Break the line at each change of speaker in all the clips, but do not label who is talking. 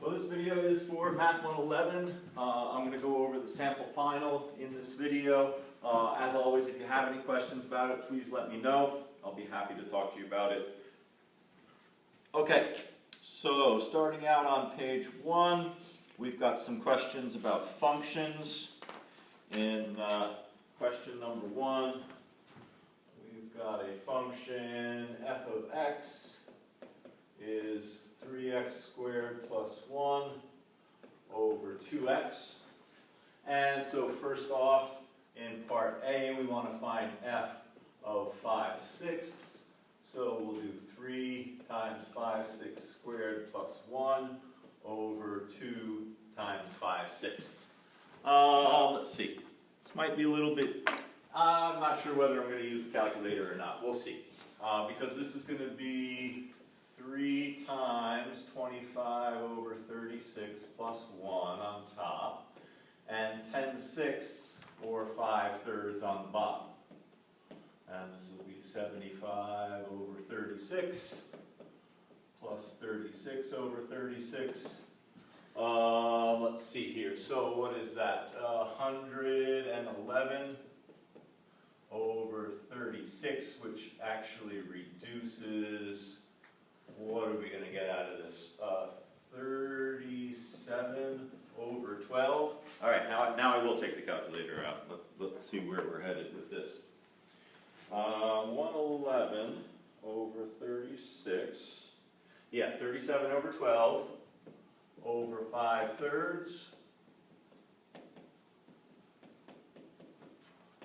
Well, this video is for Math 111. I'm going to go over the sample final in this video. As always, if you have any questions about it, please let me know. I'll be happy to talk to you about it. Okay, so starting out on page 1, we've got some questions about functions. In question number 1, we've got a function f of x is 3x squared plus 1 over 2x. And so first off, in part A, we want to find f of 5/6. So we'll do 3 times 5/6 squared plus 1 over 2 times 5/6. Let's see. This might be a little bit, I'm not sure whether I'm going to use the calculator or not. We'll see. Because this is going to be 3 times 25 over 36 plus 1 on top, and 10/6 or 5/3 on the bottom. And this will be 75 over 36 plus 36 over 36. Let's see here. So what is that? 111 over 36, which actually reduces, what are we going to get out of this? 37 over 12. All right, now I will take the calculator out. Let's see where we're headed with this. 111 over 36. Yeah, 37 over 12 over 5/3.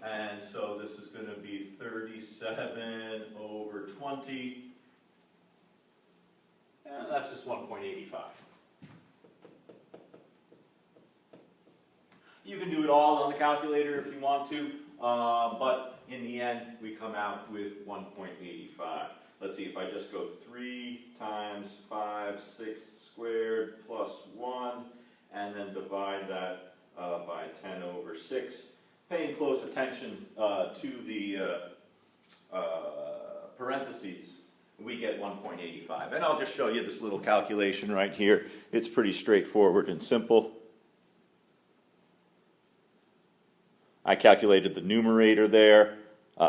And so this is going to be 37 over 20. And that's just 1.85. You can do it all on the calculator if you want to, but in the end we come out with 1.85. Let's see, if I just go 3 times 5/6 squared plus 1 and then divide that by 10 over 6, paying close attention to the parentheses, we get 1.85. And I'll just show you this little calculation right here. It's pretty straightforward and simple. I calculated the numerator there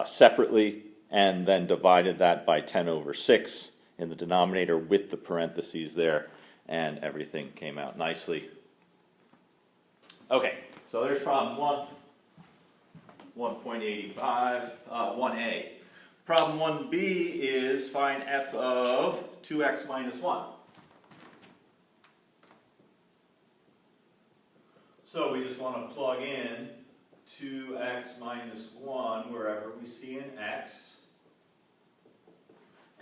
separately and then divided that by 10 over 6 in the denominator with the parentheses there, and everything came out nicely. Okay, so there's problem 1, 1.85, 1a. Problem 1b is find f of 2x minus 1. So we just want to plug in 2x minus 1 wherever we see an x.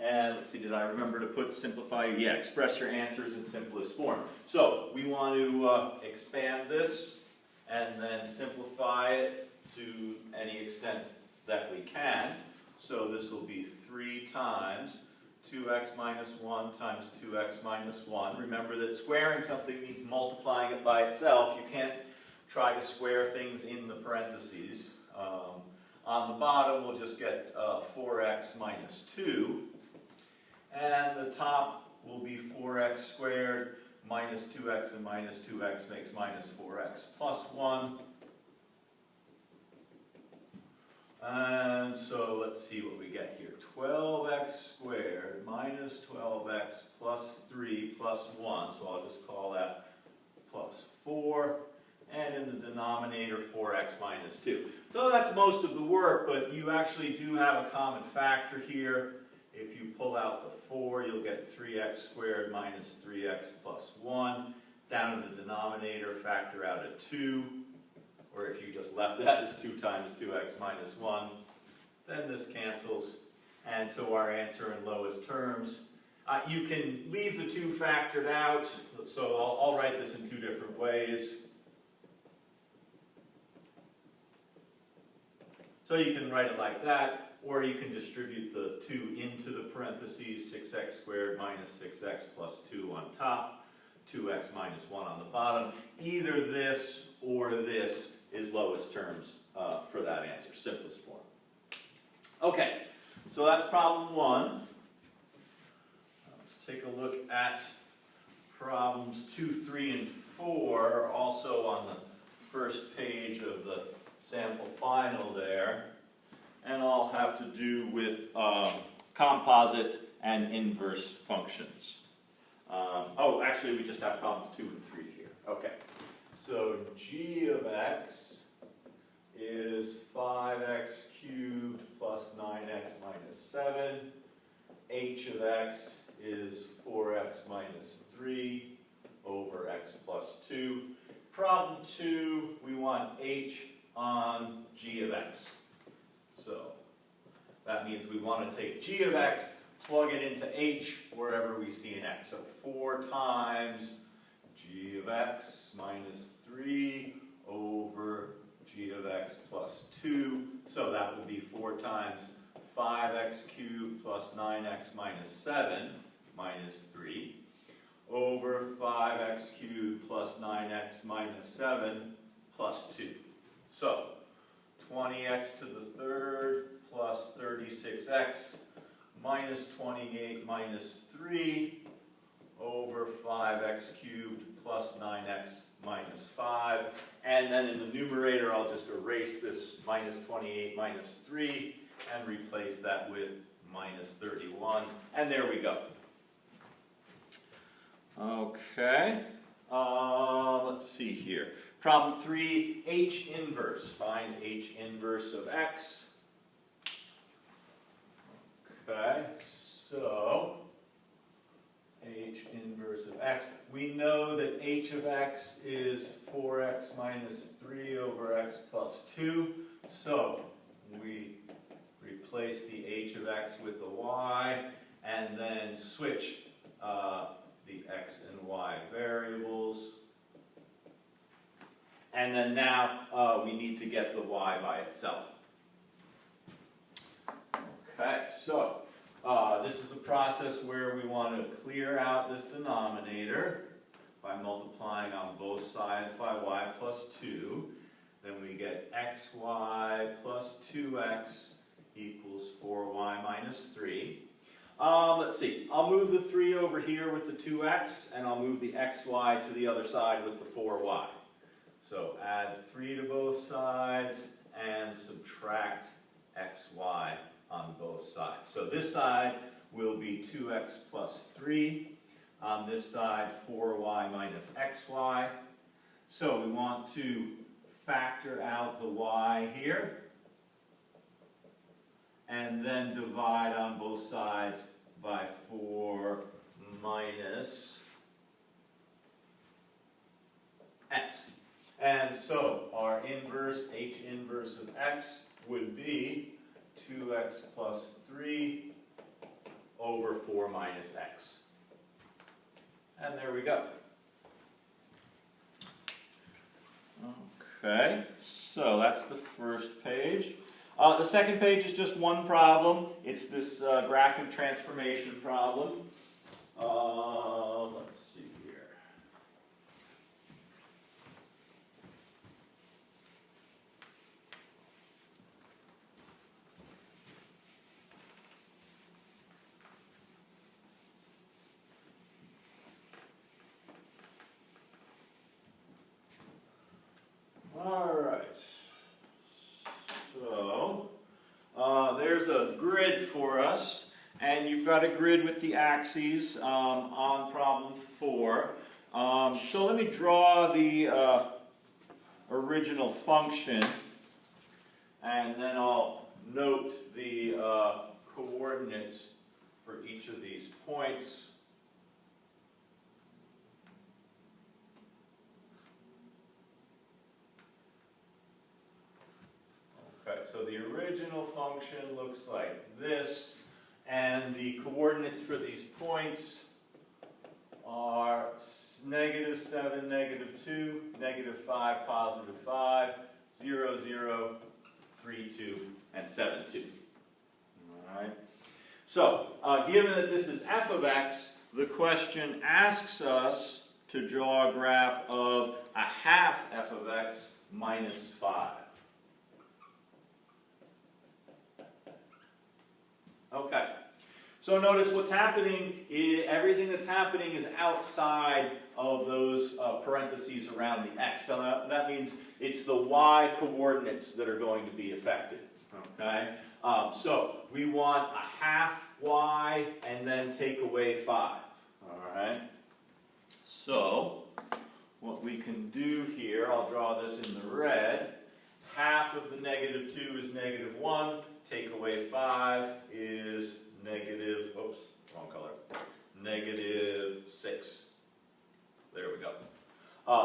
And let's see, did I remember to simplify? Yeah, express your answers in simplest form. So we want to expand this and then simplify it to any extent that we can. So this will be 3 times 2x minus 1 times 2x minus 1. Remember that squaring something means multiplying it by itself. You can't try to square things in the parentheses. On the bottom, we'll just get 4x minus 2. And the top will be 4x squared minus 2x, and minus 2x makes minus 4x plus 1. And so let's see what we get here. 12x squared minus 12x plus 3 plus 1. So I'll just call that plus 4. And in the denominator, 4x minus 2. So that's most of the work, but you actually do have a common factor here. If you pull out the 4, you'll get 3x squared minus 3x plus 1. Down in the denominator, factor out a 2. Or if you just left that as 2 times 2x minus 1, then this cancels. And so our answer in lowest terms. You can leave the 2 factored out. So I'll write this in 2 different ways. So you can write it like that, or you can distribute the 2 into the parentheses, 6x squared minus 6x plus 2 on top, 2x minus 1 on the bottom. Either this or this is lowest terms for that answer, simplest form. Okay, so that's problem 1. Let's take a look at Problems 2, 3, and 4 are also on the first page of the sample final there, and all have to do with composite and inverse functions. Oh, actually we just have problems 2 and 3 here. Okay, so g of x is 5x cubed plus 9x minus 7. H of x is 4x minus 3 over x plus 2. Problem 2, we want h on g of x. So that means we want to take g of x, plug it into h wherever we see an x. So 4 times g of x minus 3 over g of x plus 2. So that would be 4 times 5x cubed plus 9x minus 7 minus 3 over 5x cubed plus 9x minus 7 plus 2. So 20x to the third plus 36x minus 28 minus 3 over 5x cubed plus 9x minus 5. And then in the numerator, I'll just erase this minus 28 minus 3 and replace that with minus 31. And there we go. Okay, let's see here. Problem 3, h inverse. Find h inverse of x. Okay, so h inverse of x. We know that h of x is 4x minus 3 over x plus 2. So we replace the h of x with the y and then switch the x and y variables. And then now we need to get the y by itself. Okay, so this is a process where we want to clear out this denominator by multiplying on both sides by y plus 2. Then we get xy plus 2x equals 4y minus 3. Let's see, I'll move the 3 over here with the 2x, and I'll move the xy to the other side with the 4y. So add 3 to both sides and subtract xy on both sides. So this side will be 2x plus 3. On this side, 4y minus xy. So we want to factor out the y here, and then divide on both sides by 4 minus x. And so our inverse, h inverse of x, would be 2x plus 3 over 4 minus x. And there we go. Okay, so that's the first page. The second page is just one problem. It's this graphic transformation problem. Let's see here. All right. So there's a grid for us, and you've got a grid with the axes on problem 4. So let me draw the original function, and then I'll note the coordinates for each of these points. Okay, so the original function looks like this, and the coordinates for these points are -7, -2, -5, +5, 0, 0, 3, 2, and 7, 2. All right. So, given that this is f of x, the question asks us to draw a graph of a half f of x minus 5. Okay. So notice what's happening, everything that's happening is outside of those parentheses around the x. So that means it's the y coordinates that are going to be affected. Okay? So we want a half y and then take away 5. Alright? So what we can do here, I'll draw this in the red. Half of the negative 2 is negative 1. Take away 5 is negative, oops, wrong color, negative 6. There we go.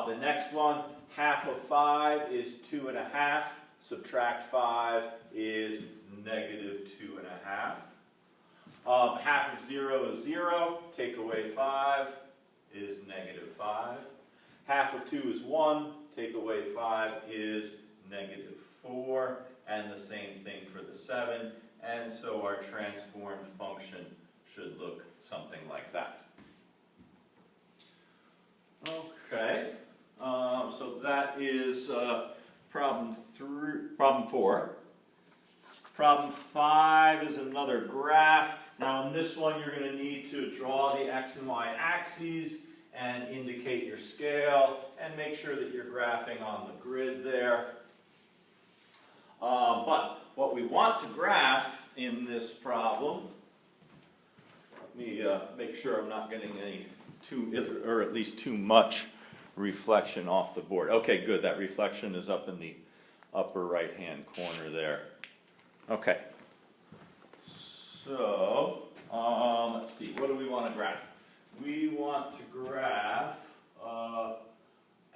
The next one, half of 5 is 2.5. Subtract 5 is negative 2.5. Half of 0 is 0. Take away 5 is negative 5. Half of 2 is 1. Take away 5 is negative 4. And the same thing for the 7. And so our transformed function should look something like that. Okay, so that is problem 4. Problem 5 is another graph. Now in this one you're going to need to draw the x and y axes and indicate your scale and make sure that you're graphing on the grid there. But what we want to graph in this problem, let me make sure I'm not getting any or at least too much reflection off the board. Okay, good. That reflection is up in the upper right-hand corner there. Okay. So, let's see. What do we want to graph? We want to graph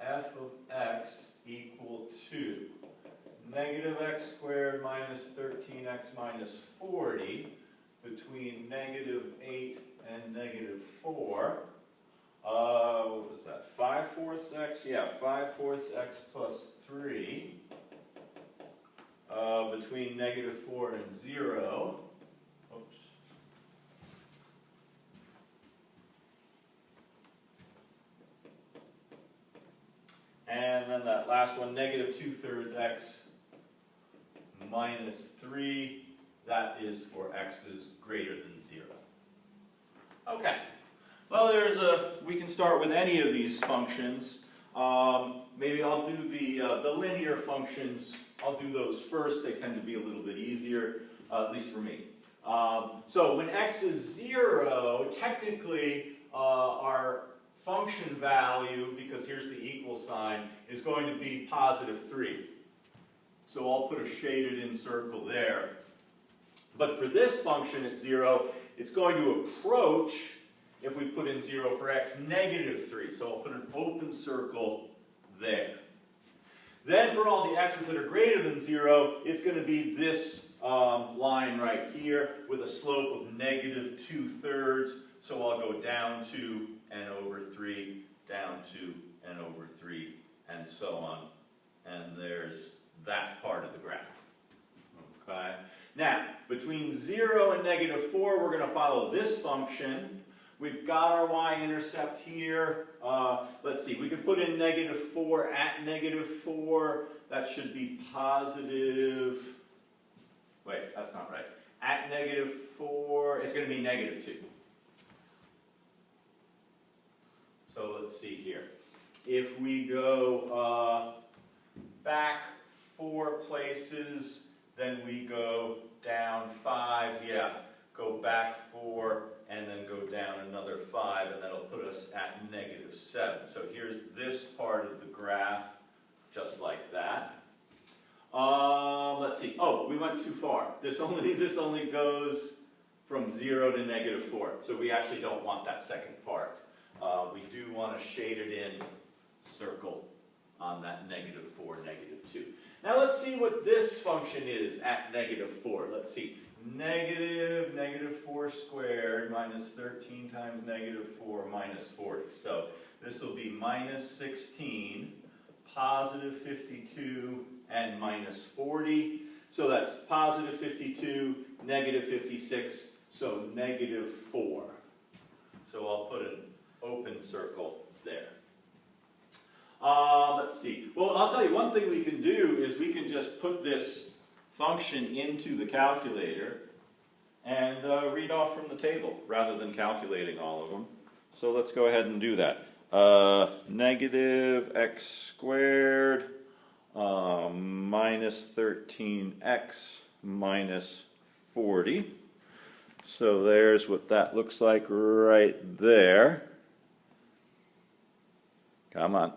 f of x equal to negative x squared minus 13x minus 40 between negative 8 and negative 4. What was that? 5/4 x? Yeah, 5/4 x plus 3 between negative 4 and 0. Oops. And then that last one, negative 2/3 x minus 3. That is for x's greater than 0. Okay. Well, we can start with any of these functions. Maybe I'll do the linear functions. I'll do those first. They tend to be a little bit easier, at least for me. So when x is 0, technically our function value, because here's the equal sign, is going to be positive 3. So I'll put a shaded in circle there. But for this function at 0, it's going to approach, if we put in 0 for x, negative 3. So I'll put an open circle there. Then for all the x's that are greater than 0, it's going to be this line right here with a slope of negative 2/3. So I'll go down 2 and over 3, down 2 and over 3, and so on. And there's that part of the graph. Okay. Now, between 0 and negative 4, we're going to follow this function. We've got our y-intercept here. Let's see, we could put in negative 4 at negative 4. That should be positive. Wait, that's not right. At negative 4, it's going to be negative 2. So let's see here. If we go back 4 places, then we go down 5, yeah. Go back 4, and then go down another 5, and that'll put us at negative 7. So here's this part of the graph, just like that. Let's see. Oh, we went too far. This only goes from 0 to negative 4. So we actually don't want that second part. We do want to shade it in circle on that negative 4, negative 2. Now let's see what this function is at negative 4. Let's see. Negative 4 squared minus 13 times negative 4 minus 40. So this will be minus 16, positive 52, and minus 40. So that's positive 52, negative 56, so negative 4. So I'll put an open circle there. Let's see. Well, I'll tell you, one thing we can do is we can just put this function into the calculator and read off from the table rather than calculating all of them. So let's go ahead and do that. Negative x squared minus 13x minus 40. So there's what that looks like right there. Come on.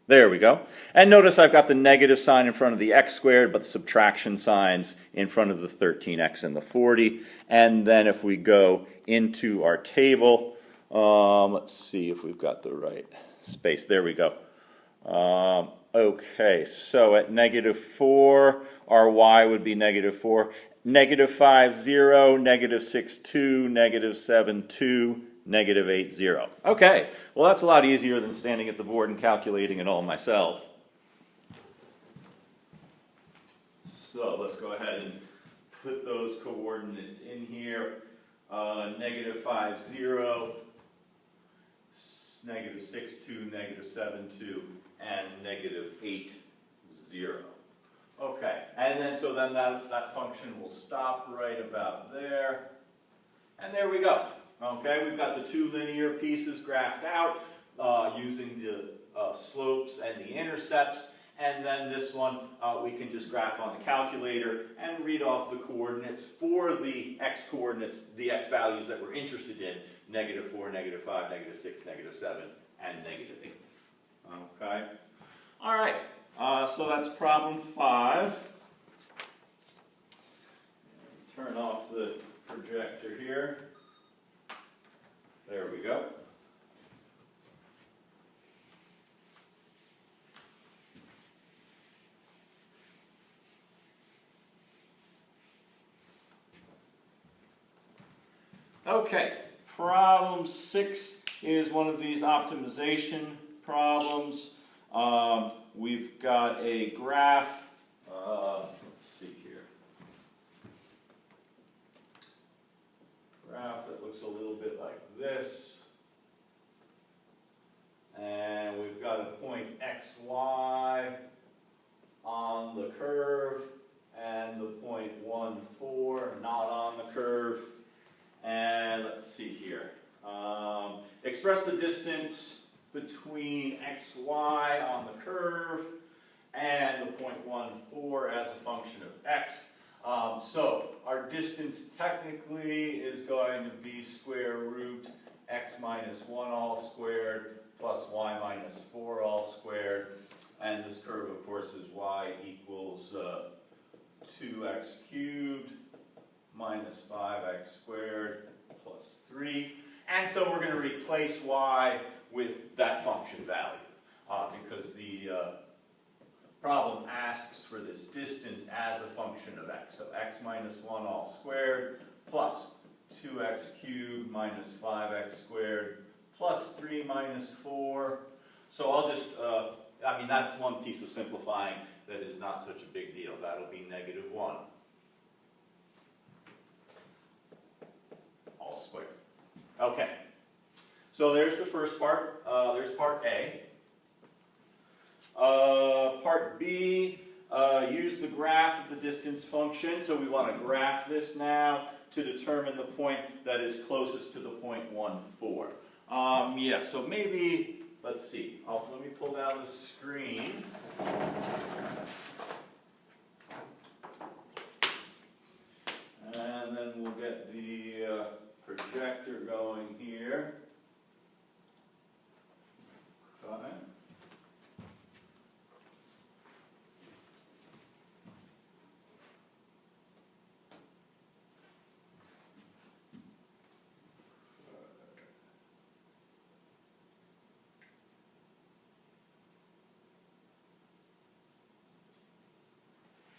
There we go. And notice I've got the negative sign in front of the x squared, but the subtraction signs in front of the 13x and the 40. And then if we go into our table, let's see if we've got the right space. There we go. Okay, so at negative 4, our y would be negative 4. Negative 5, 0, negative 6, 2, negative 7, 2, negative 8, 0. Okay, well that's a lot easier than standing at the board and calculating it all myself. So let's go ahead and put those coordinates in here. Negative 5, 0, negative 6, 2, negative 7, 2, and negative 8, 0. Okay, and then so then that function will stop right about there. And there we go. Okay, we've got the two linear pieces graphed out using the slopes and the intercepts. And then this one we can just graph on the calculator and read off the coordinates for the x coordinates, the x values that we're interested in. Negative 4, negative 5, negative 6, negative 7, and negative 8. Okay? All right, so that's problem 5. Turn off the projector here. There we go. Okay, problem 6 is one of these optimization problems. We've got a graph. Let's see here. Graph that looks a little bit like this. And we've got a point xy on the curve and the point 1, 4 not on the curve. And let's see here. Express the distance between xy on the curve and the point 1, 4 as a function of x. So our distance technically is going to be square root x minus 1 all squared plus y minus 4 all squared. And this curve, of course, is y equals 2x cubed minus 5x squared plus 3. And so we're going to replace y with that function value because the problem asks for this distance as a function of x. So x minus 1 all squared plus 2x cubed minus 5x squared plus 3 minus 4. So I'll just, I mean, that's one piece of simplifying that is not such a big deal. That'll be negative 1 all squared. Okay. So there's the first part. There's part A. Part B, use the graph of the distance function. So we want to graph this now to determine the point that is closest to the point 1, 4. Yeah, so maybe, let's see. Let me pull down the screen. And then we'll get the projector going here. Okay.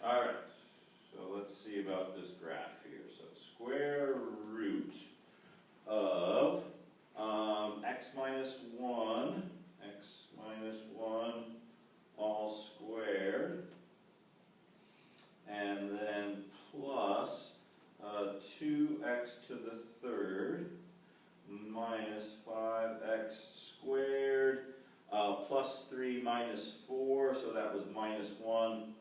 All right, so let's see about this graph here. So square root of x minus 1 all squared, and then plus 2x to the third minus 5x squared plus 3 minus 4, so that was minus 1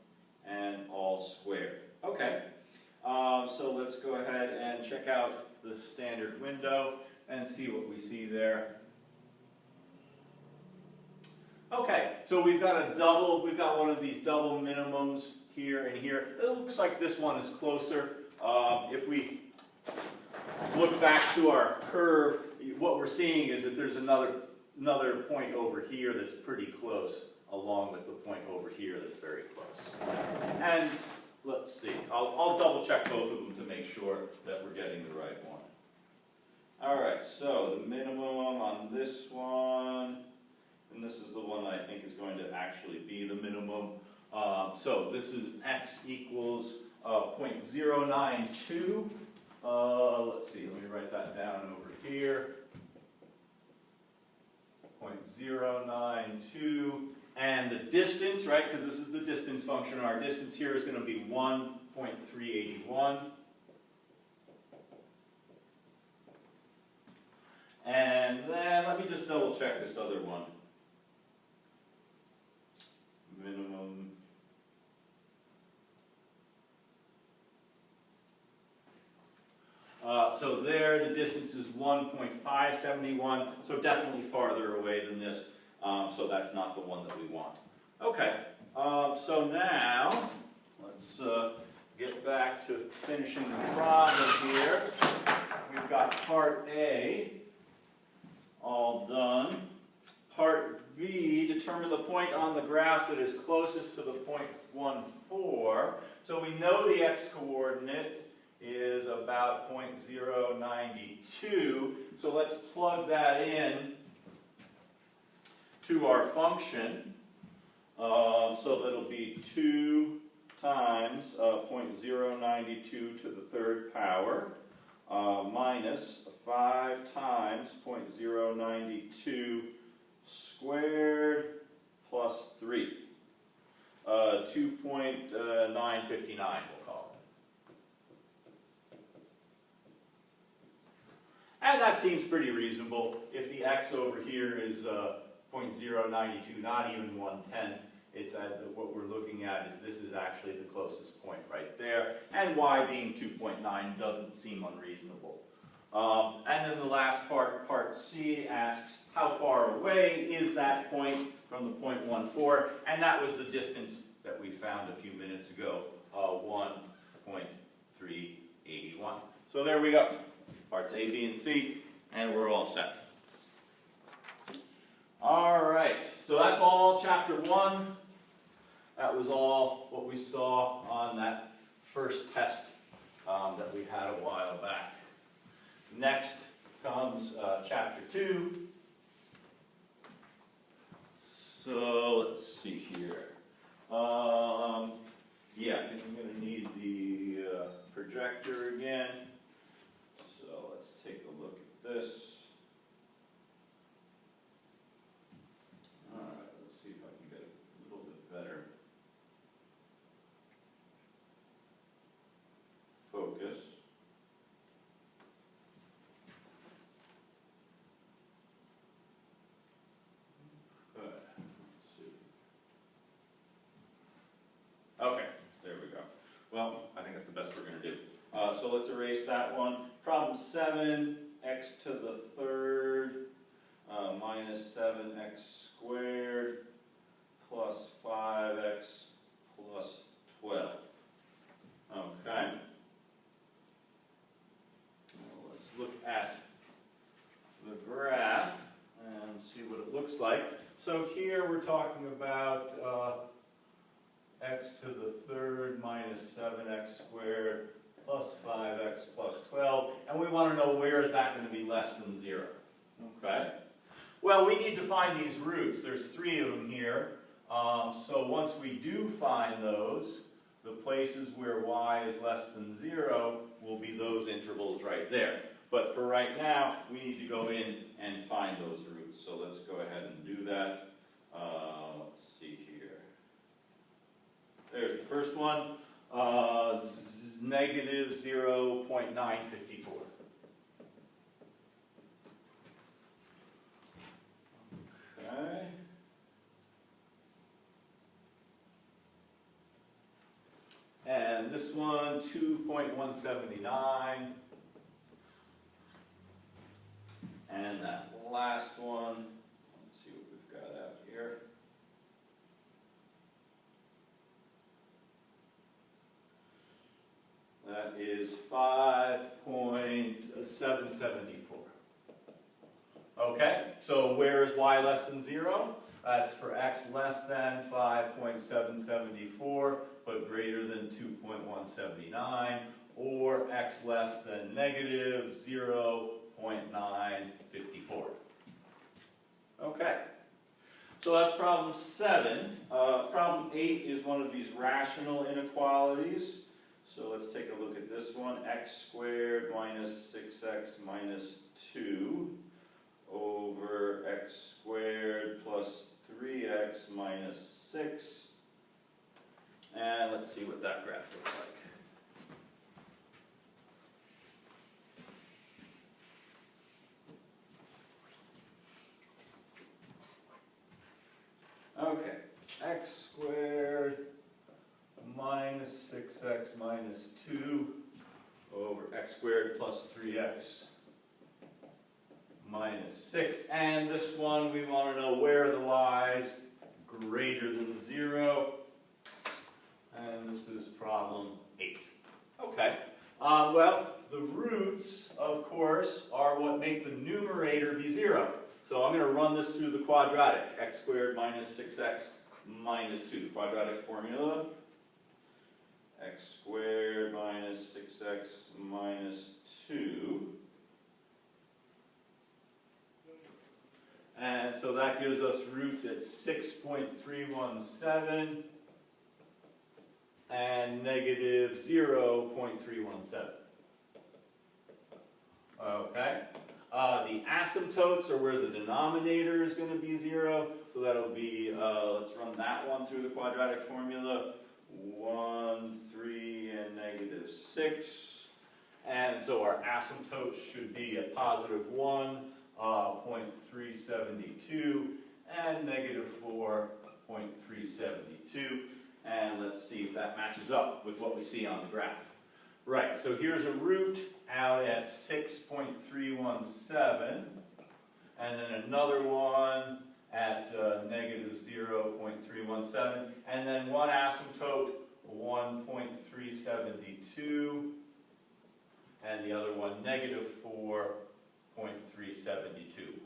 and all squared. Okay, So let's go ahead and check out the standard window and see what we see there. Okay, so we've got one of these double minimums here and here. It looks like this one is closer. If we look back to our curve, what we're seeing is that there's another point over here that's pretty close, along with the point over here that's very close. And let's see, I'll double check both of them to make sure that we're getting the right one. All right, so the minimum on this one, and this is the one I think is going to actually be the minimum. So this is x equals 0.092. Let's see, let me write that down over here. 0.092. And the distance, right, because this is the distance function, our distance here is going to be 1.381. And then let me just double check this other one. Minimum. So there, the distance is 1.571, so definitely farther away than this. So that's not the one that we want. Okay, so now let's get back to finishing the problem here. We've got part A all done. Part B, determine the point on the graph that is closest to the point 1,4. So we know the x-coordinate is about 0.092. So let's plug that in to our function. So that'll be 2 times 0.092 to the third power minus 5 times 0.092 squared plus 3. 2.959 we'll call it. And that seems pretty reasonable. If the x over here is 0.092, not even 1/10, it's what we're looking at is this is actually the closest point right there. And y being 2.9 doesn't seem unreasonable. And then the last part, part C, asks how far away is that point from the point 1,4, and that was the distance that we found a few minutes ago, 1.381. So there we go, parts A, B, and C, and we're all set. All right, so that's all chapter 1. That was all what we saw on that first test that we had a while back. Next comes chapter 2. So let's see here. Yeah, I think I'm going to need the projector again. So let's take a look at this. All right, let's see if I can get a little bit better focus. Okay, there we go. Well, I think that's the best we're going to do. So let's erase that one. Problem 7, x to the third minus 7x squared plus 5x plus 12. Okay. Well, let's look at the graph and see what it looks like. So here we're talking about x to the third minus 7x squared plus 5x plus 12. And we want to know where is that going to be less than 0. Okay? Well, we need to find these roots. There's 3 of them here. So once we do find those, the places where y is less than 0 will be those intervals right there. But for right now, we need to go in and find those roots. So let's go ahead and do that. Let's see here. There's the first one, negative 0.954. Okay. And And this one, 2.179. And that last one, let's see what we've got out here. That is 5.774. Okay, so where is y less than 0? That's for x less than 5.774, but greater than 2.179, or x less than negative 0.954. Okay, so that's problem 7. Problem 8 is one of these rational inequalities. So let's take a look at this one. X squared minus 6x minus 2 over x squared plus 3x minus 6. And let's see what that graph looks like. Okay, x squared minus 6x minus 2 over x squared plus 3x minus 6. And this one, we want to know where are the y's greater than 0. And this is problem 8. Okay. Well, the roots, of course, are what make the numerator be 0. So I'm going to run this through the quadratic. X squared minus 6x minus 2. The quadratic formula. X squared minus 6x minus 2. And so that gives us roots at 6.317 and negative 0.317. Okay. The asymptotes are where the denominator is going to be 0. So that'll be, let's run that one through the quadratic formula. 1, 3, and negative 6. And so our asymptote should be a positive 1.372 and negative 4.372. And let's see if that matches up with what we see on the graph. Right, so here's a root out at 6.317, and then another one at negative 0.317, and then one asymptote, 1.372, and the other one, negative 4.372.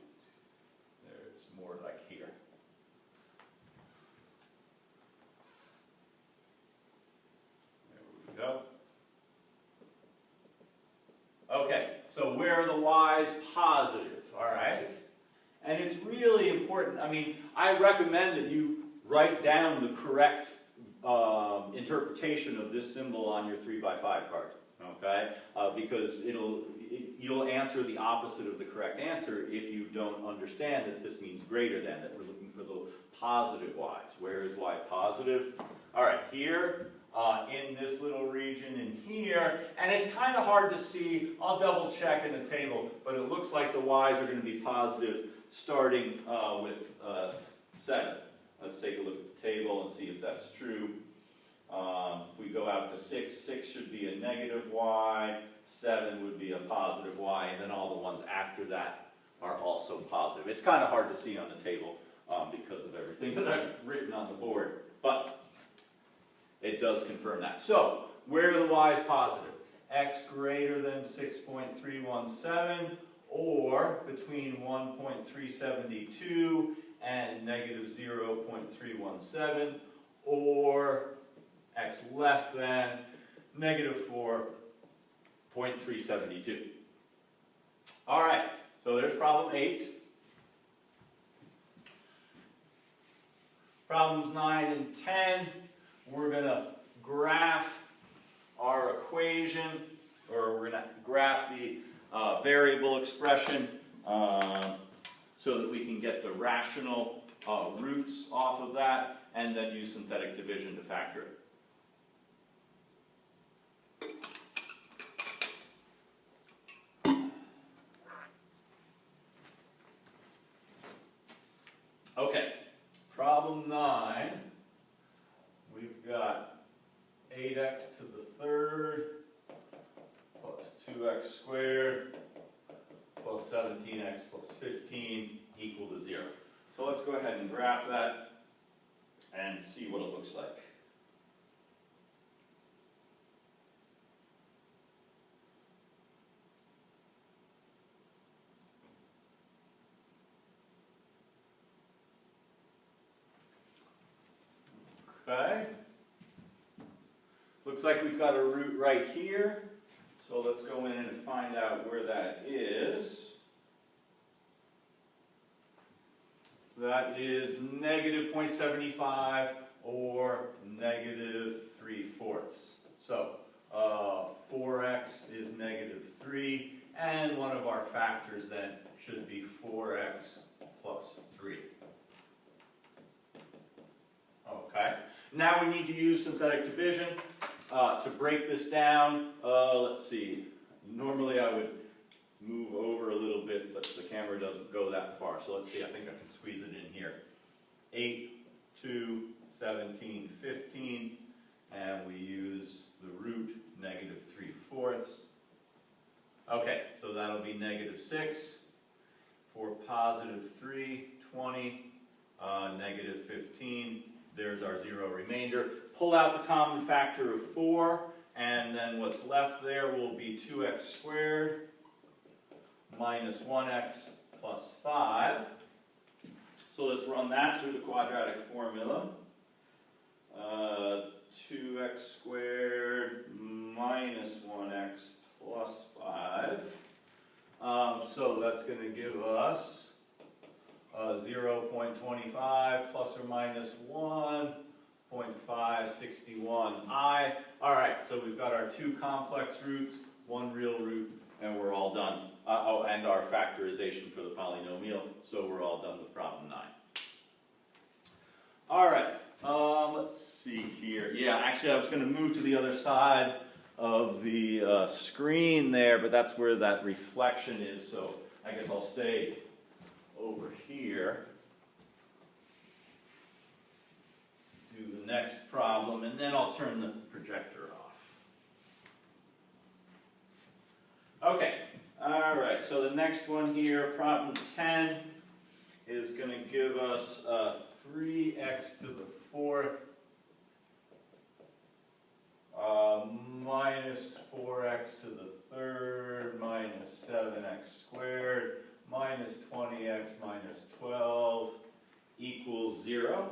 There's more like here. There we go. Okay, so where are the y's positive, all right? And it's really important. I mean, I recommend that you write down the correct interpretation of this symbol on your 3x5 card, okay? Because you'll answer the opposite of the correct answer if you don't understand that this means greater than, that we're looking for the positive y's. Where is y positive? All right, here, in this little region in here, and it's kind of hard to see. I'll double check in the table, but it looks like the y's are going to be positive starting with 7. Let's take a look at the table and see if that's true. If we go out to 6, 6 should be a negative y, 7 would be a positive y, and then all the ones after that are also positive. It's kind of hard to see on the table because of everything that I've written on the board, but it does confirm that. So, where are the y's positive? X greater than 6.317, or between 1.372 and negative 0.317, or x less than negative 4.372. All right, so there's problem 8. Problems 9 and 10, we're going to graph our equation, or we're going to graph the variable expression so that we can get the rational roots off of that, and then use synthetic division to factor it. Okay, problem 9, we've got 8x to the go ahead and graph that and see what it looks like. Okay. Looks like we've got a root right here. So let's go in and find out where that is. That is negative 0.75 or negative 3/4. So 4x is negative 3, and one of our factors then should be 4x plus 3. Okay. Now we need to use synthetic division to break this down. Let's see. Normally I would move over a little bit, but the camera doesn't go that far. So let's see. I think I can squeeze it in here. 8, 2, 17, 15. And we use the root negative 3/4. Okay, so that'll be negative 6. For positive 3, 20, negative 15. There's our 0 remainder. Pull out the common factor of 4, and then what's left there will be 2x squared minus 1x plus 5. So let's run that through the quadratic formula. 2x squared minus 1x plus 5. So that's going to give us 0.25 plus or minus 1.561i. All right, so we've got our two complex roots, one real root, and we're all done. And our factorization for the polynomial, so we're all done with problem 9. All right, let's see here. Yeah, actually I was going to move to the other side of the screen there, but that's where that reflection is, so I guess I'll stay over here. Do the next problem, and then I'll turn the projector off. Okay, all right, so the next one here, problem 10, is going to give us 3x to the 4th minus 4x to the 3rd minus 7x squared minus 20x minus 12 equals 0.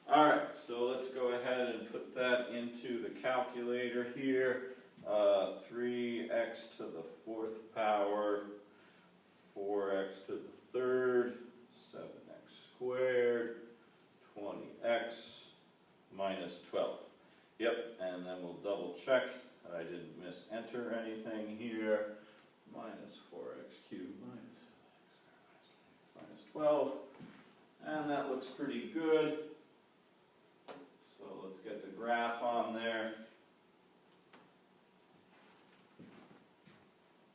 All right, so let's go ahead and put that into the calculator here. 3x to the 4th power, 4x to the 3rd, 7x squared, 20x minus 12. Yep, and then we'll double check that I didn't miss enter anything here. Minus 4x cubed minus 7x minus 12. And that looks pretty good. So let's get the graph on there.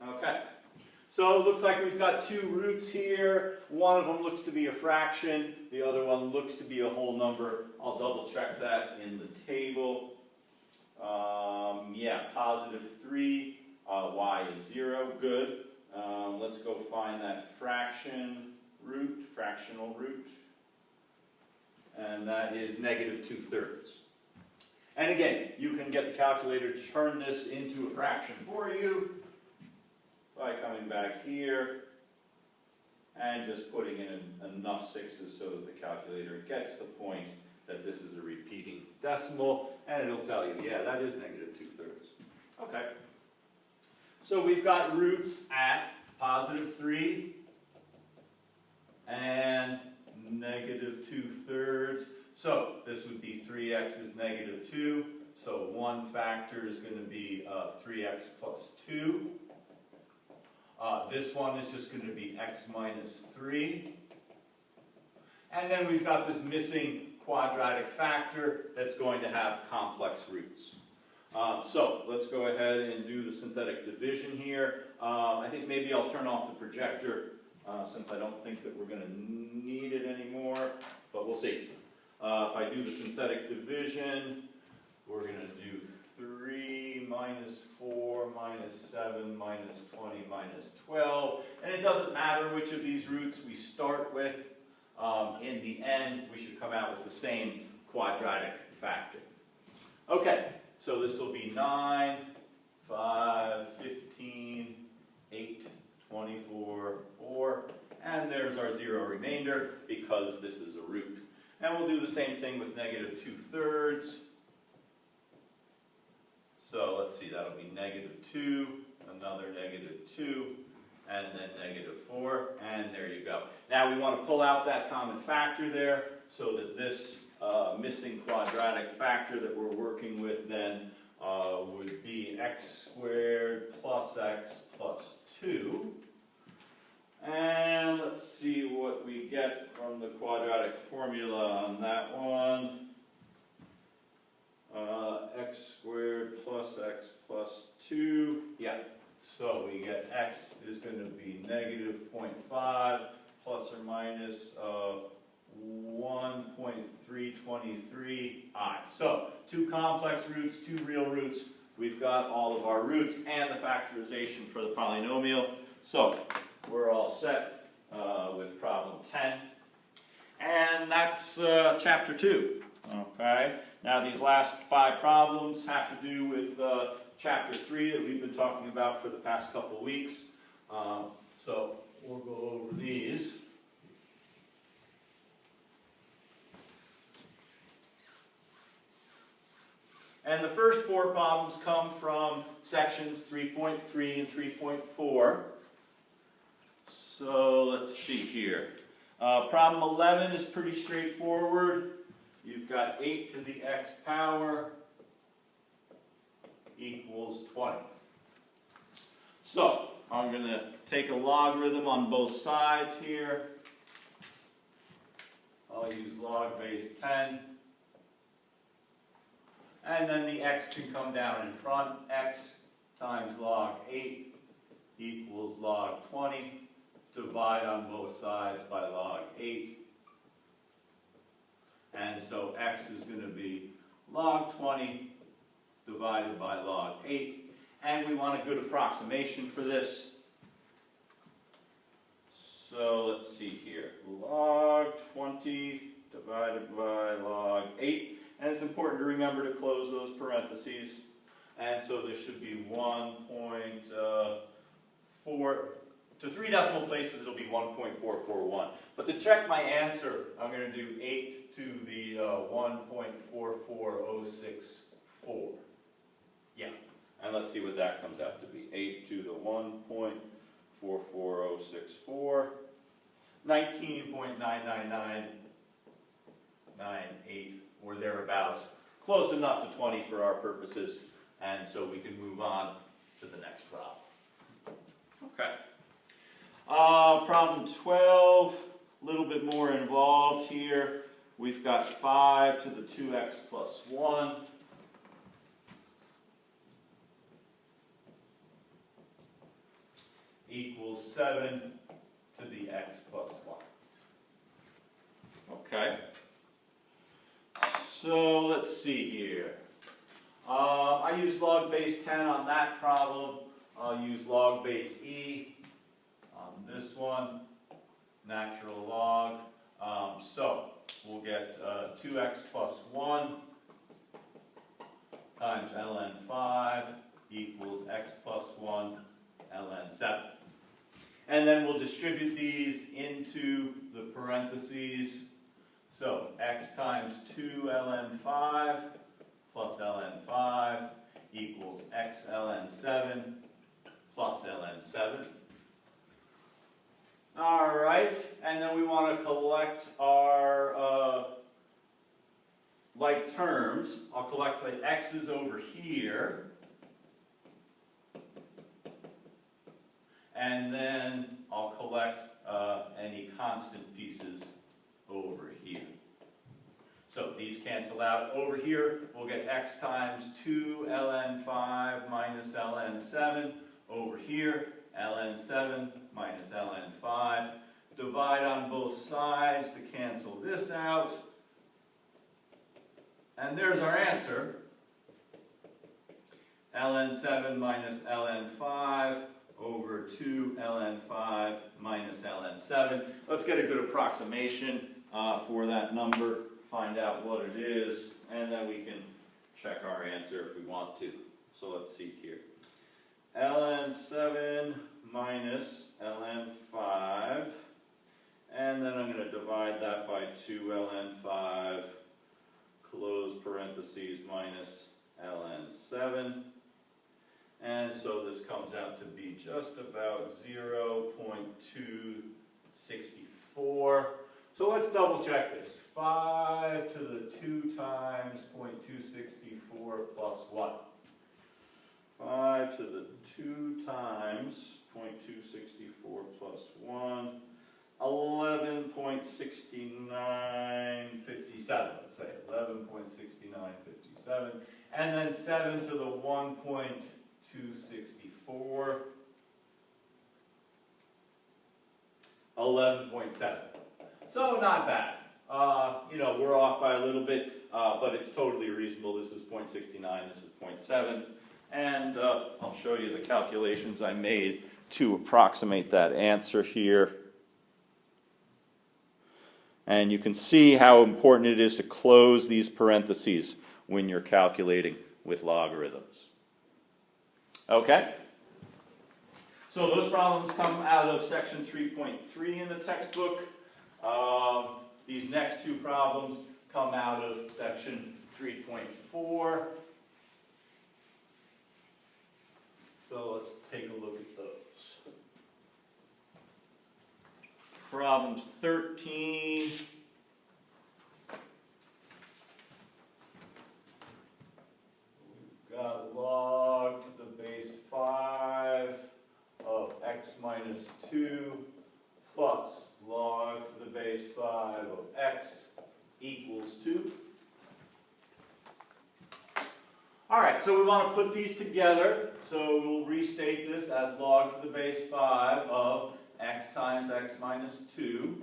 Okay, so it looks like we've got two roots here. One of them looks to be a fraction. The other one looks to be a whole number. I'll double check that in the table. Yeah, positive 3, y is 0, good. Let's go find that fractional root. And that is negative 2/3. And again, you can get the calculator to turn this into a fraction for you by coming back here and just putting in enough 6s so that the calculator gets the point that this is a repeating decimal, and it'll tell you, yeah, that is negative 2/3. Okay. So we've got roots at positive 3 and negative 2/3. So this would be 3x is negative 2. So one factor is going to be 3x plus 2. This one is just going to be x minus 3. And then we've got this missing quadratic factor that's going to have complex roots. So let's go ahead and do the synthetic division here. I think maybe I'll turn off the projector since I don't think that we're going to need it anymore, but we'll see. If I do the synthetic division, we're going to do 3 minus 4, minus 7, minus 20, minus 12. And it doesn't matter which of these roots we start with. In the end, we should come out with the same quadratic factor. Okay, so this will be 9, 5, 15, 8, 24, 4. And there's our 0 remainder because this is a root. And we'll do the same thing with negative 2/3. So let's see, that'll be negative 2, another negative 2, and then negative 4, and there you go. Now we want to pull out that common factor there so that this missing quadratic factor that we're working with then would be x squared plus x plus 2. And let's see what we get from the quadratic formula on that one. X squared plus x plus 2. Yeah, so we get x is going to be negative 0.5 plus or minus 1.323i. So, 2 complex roots, 2 real roots. We've got all of our roots and the factorization for the polynomial. So, we're all set with problem 10. And that's chapter 2. Okay. Now these last 5 problems have to do with chapter 3 that we've been talking about for the past couple of weeks. So we'll go over these. And the first 4 problems come from sections 3.3 and 3.4. So let's see here. Problem 11 is pretty straightforward. You've got 8 to the x power equals 20. So, I'm going to take a logarithm on both sides here. I'll use log base 10. And then the x can come down in front. X times log 8 equals log 20. Divide on both sides by log 8. And so x is going to be log 20 divided by log 8. And we want a good approximation for this. So let's see here. Log 20 divided by log 8. And it's important to remember to close those parentheses. And so this should be 1.4. To 3 decimal places, it'll be 1.441. But to check my answer, I'm going to do 8 to the 1.44064. Yeah. And let's see what that comes out to be. 8 to the 1.44064. 19.99998 or thereabouts. Close enough to 20 for our purposes. And so we can move on to the next problem. Okay. Problem 12, a little bit more involved here. We've got 5 to the 2x plus 1. Equals 7 to the x plus 1. Okay. So let's see here. I used log base 10 on that problem. I'll use log base e. This one, natural log. So we'll get 2x plus 1 times ln 5 equals x plus 1 ln 7. And then we'll distribute these into the parentheses. So x times 2 ln 5 plus ln 5 equals x ln 7 plus ln 7. All right, and then we want to collect our like terms. I'll collect the x's over here. And then I'll collect any constant pieces over here. So these cancel out. Over here, we'll get x times 2 ln 5 minus ln 7. Over here, ln 7 minus ln 5. Divide on both sides to cancel this out. And there's our answer. ln 7 minus ln 5 over 2 ln 5 minus ln 7. Let's get a good approximation for that number, find out what it is, and then we can check our answer if we want to. So let's see here. ln 7 minus ln 5, and then I'm going to divide that by 2 ln 5, close parentheses, minus ln 7. And so this comes out to be just about 0.264. So let's double check this. 5 to the 2 times 0.264 plus what? 5 to the 2 times 0.264 plus 1, 11.6957, let's say, 11.6957. And then 7 to the 1.264, 11.7. So not bad. You know, we're off by a little bit, but it's totally reasonable. This is 0.69, this is 0.7. And I'll show you the calculations I made to approximate that answer here. And you can see how important it is to close these parentheses when you're calculating with logarithms. Okay? So those problems come out of section 3.3 in the textbook. These next two problems come out of section 3.4. So let's take a look at those. Problems 13. We've got log to the base 5 of x minus 2 plus log to the base 5 of x equals 2. All right, so we want to put these together. So we'll restate this as log to the base 5 of x times x minus 2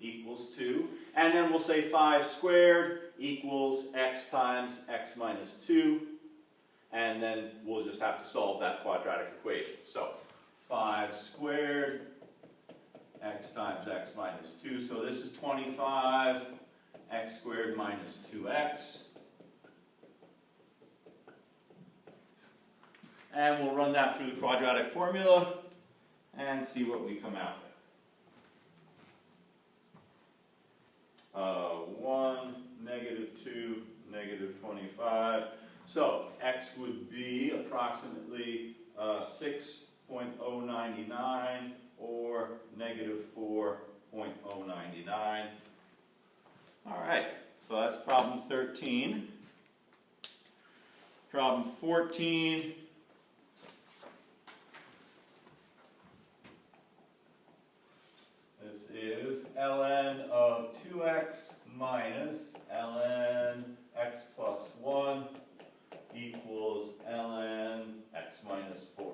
equals 2. And then we'll say 5 squared equals x times x minus 2. And then we'll just have to solve that quadratic equation. So 5 squared x times x minus 2. So this is 25 x squared minus 2x. And we'll run that through the quadratic formula and see what we come out with. 1, negative 2, negative 25. So x would be approximately 6.099 or negative 4.099. All right, so that's problem 13. Problem 14. Is ln of 2x minus ln x plus 1 equals ln x minus 4.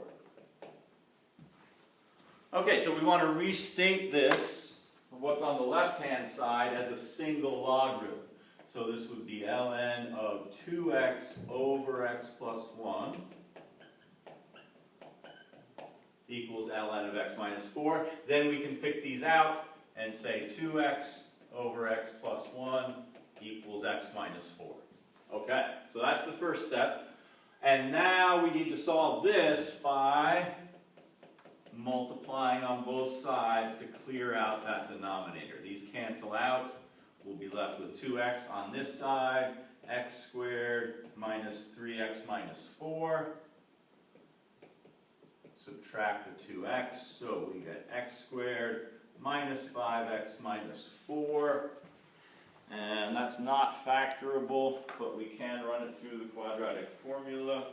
Okay, so we want to restate this, what's on the left-hand side, as a single logarithm. So this would be ln of 2x over x plus 1 equals ln of x minus 4. Then we can pick these out and say 2x over x plus 1 equals x minus 4. Okay, so that's the first step. And now we need to solve this by multiplying on both sides to clear out that denominator. These cancel out. We'll be left with 2x on this side, x squared minus 3x minus 4. Subtract the 2x, so we get x squared minus 5x minus 4. And that's not factorable, but we can run it through the quadratic formula.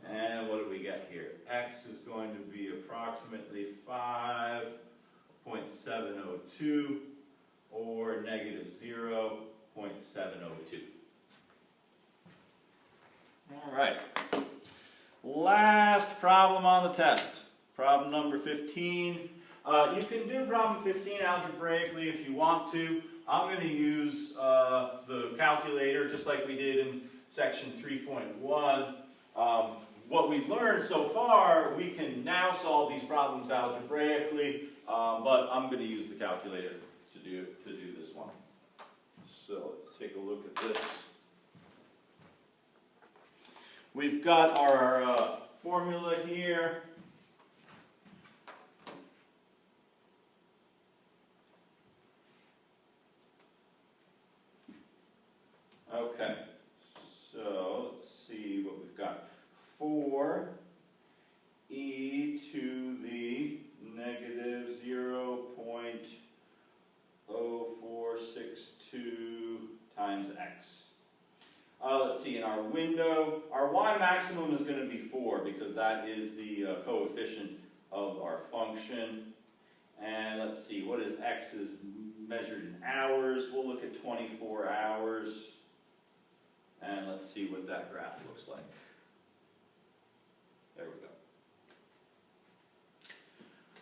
And what do we get here? X is going to be approximately 5.702 or negative 0.702. All right. Last problem on the test, problem number 15. You can do problem 15 algebraically if you want to. I'm going to use the calculator just like we did in section 3.1. What we've learned so far, we can now solve these problems algebraically, but I'm going to use the calculator to do this one. So let's take a look at this. We've got our formula here. Okay, so let's see what we've got. 4e to the negative 0.0462 times x. Let's see, in our window, our y maximum is going to be 4 because that is the coefficient of our function. And let's see, what is x is measured in hours? We'll look at 24 hours. And let's see what that graph looks like. There we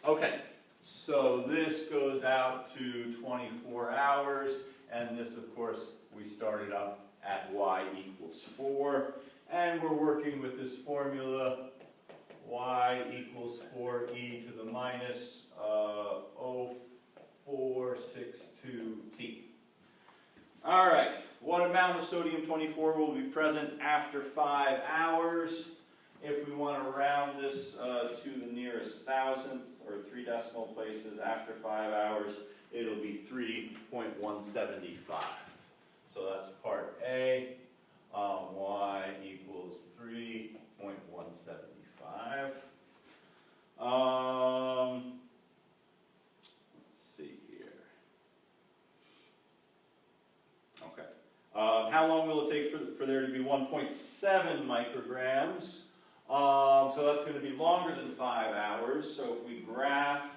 go. Okay, so this goes out to 24 hours, and this, of course, we started up at y equals 4, and we're working with this formula, y equals 4e to the minus 0.0462t. All right, what amount of sodium-24 will be present after 5 hours? If we want to round this to the nearest thousandth, or 3 decimal places after 5 hours, it'll be 3.175. So that's part A, y equals 3.175. Let's see here. Okay. How long will it take for there to be 1.7 micrograms? So that's going to be longer than 5 hours. So if we graph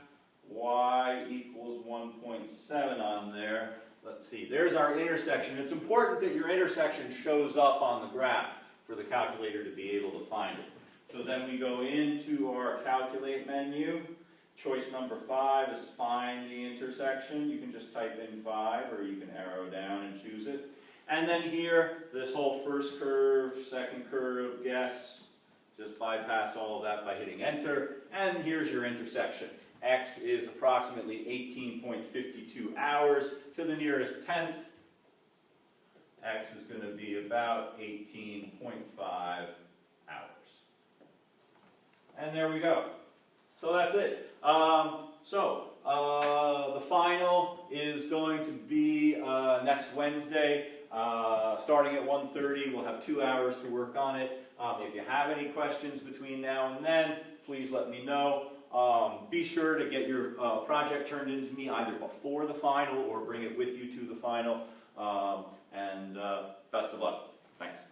y equals 1.7 on there, let's see, there's our intersection. It's important that your intersection shows up on the graph for the calculator to be able to find it. So then we go into our calculate menu. Choice number 5 is find the intersection. You can just type in 5, or you can arrow down and choose it. And then here, this whole first curve, second curve, guess. Just bypass all of that by hitting enter. And here's your intersection. X is approximately 18.52 hours to the nearest tenth. X is going to be about 18.5 hours. And there we go. So that's it. The final is going to be next Wednesday, starting at 1:30. We'll have 2 hours to work on it. If you have any questions between now and then, please let me know. Be sure to get your project turned into me either before the final or bring it with you to the final. Best of luck. Thanks.